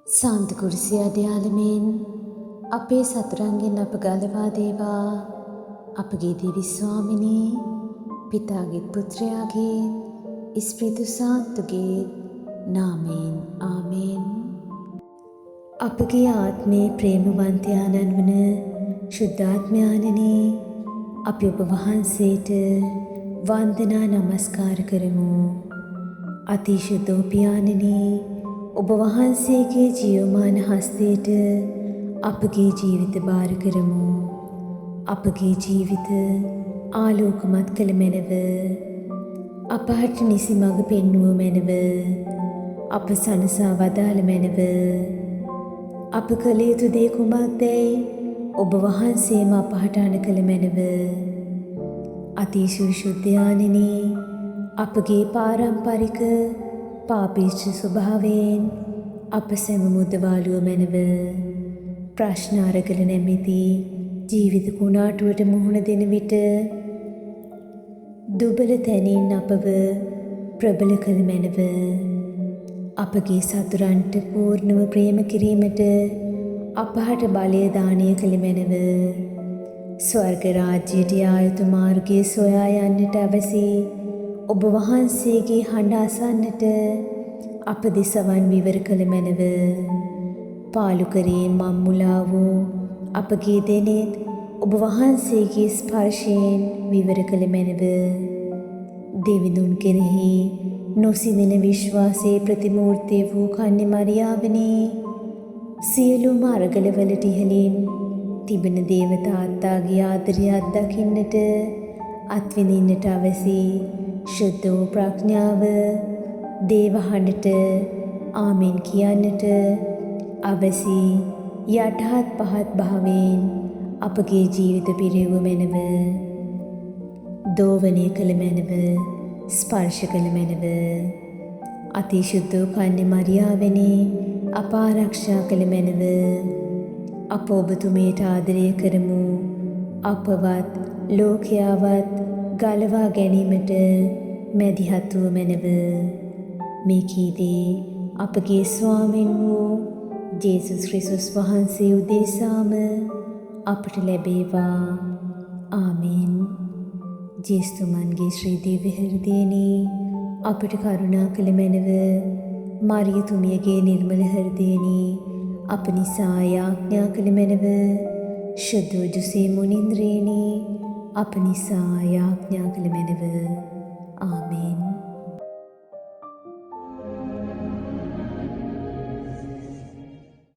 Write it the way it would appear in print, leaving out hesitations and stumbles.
සාන්ත කුරුසිය අඩයාලමෙන් අපේ සතුරන්ගෙන් අප ගලවා දේවා. අපගේ දිවි ස්වාමිනී පිතාගේත් පුත්‍රයාගේත් ඉස්ප්‍රිතු සාන්තුගේ නාමයෙන් ආමෙන්. අපගේ ආත්මේ ප්‍රේමවන්තයාණන් වන ශුද්ධාත්මයාණනි, අපි ඔබ වහන්සේට වන්දනා නමස්කාර කරමු. අතිශුද්ධ පියාණනි, ඔබ වහන්සේගේ ජීවමාන හස්තයට අපගේ ජීවිත භාර කරමු. අපගේ ජීවිත ආලෝකමත් කළ මැනව, අපහට නිසි මඟ පෙන්වූ මැනව, අප සනසා වදාළ මැනව, අප කළ යුතු දේ කුමක්දැයි ඔබ වහන්සේම අපහට අණ කළ මැනව. අතිශුද්ධයාණනි, අපගේ පාරම්පරික පාපීච්ච ස්වභාවයෙන් අප සැම මුදවාලුව මැනව. ප්‍රශ්න අරගල නැමැති ජීවිත කුණාටුවට මුහුණ දෙන විට දුබල තැනින් අපව ප්‍රබල කළ මැනව. අපගේ සතුරන්ට පූර්ණව ප්‍රේම කිරීමට අපහට බලය දානය කළ මැනව. ස්වර්ග රාජ්‍යයට යා යුතු මාර්ගය සොයා යන්නට අවැසි ඔබ වහන්සේගේ හඬ අසන්නට අප දෙසවන් විවර කළ මැනව. පාලුකරේ මම්මුලා වූ අපගේ දෙනෙත් ඔබ වහන්සේගේ ස්පර්ශයෙන් විවර කළ මැනව. දෙවිඳුන් කෙරෙහි නොසිඳෙන විශ්වාසයේ ප්‍රතිමූර්තිය වූ කන්‍ය මරියාවනි, සියලුම අරගලවලට ඉහළින් තිබෙන දේවතාත්තාගේ ආදරය අත්දකින්නට අත්විඳින්නට අවැසි ශුද්ධ වූ ප්‍රඥාව, දේව හඬට ආමෙන් කියන්නට අවැසි යටහත් පහත් භාවයෙන් අපගේ ජීවිත පිරෙව්ව මැනව. දෝවනය කළ මැනව, ස්පර්ශ කළ මැනව. අතිශුද්ධ කන්‍ය මරියාවනි, අප ආරක්ෂා කළ මැනව. අප ඔබතුමියට ආදරය කරමු. අපවත් ලෝකයාවත් ගලවා ගැනීමට මැදිහත් වූ මැනව. මේ කීදේ අපගේ ස්වාමීන් වූ ජේසුස් ක්‍රිස්තුස් වහන්සේ උදෙසාම අපට ලැබේවා. ආමෙන්. ජේසුතුමන්ගේ ශ්‍රී දිව්‍ය හෘදයෙනි, අපට කරුණා කළ මැනව. මරියතුමියගේ නිර්මල හෘදයෙනි, අප නිසා යාඥා කළ මැනව. ශුද්ධ ජුසේ මුනින්ද්‍රේනි, අප නිසා යාඥා කළ මැනව. ආමෙන්.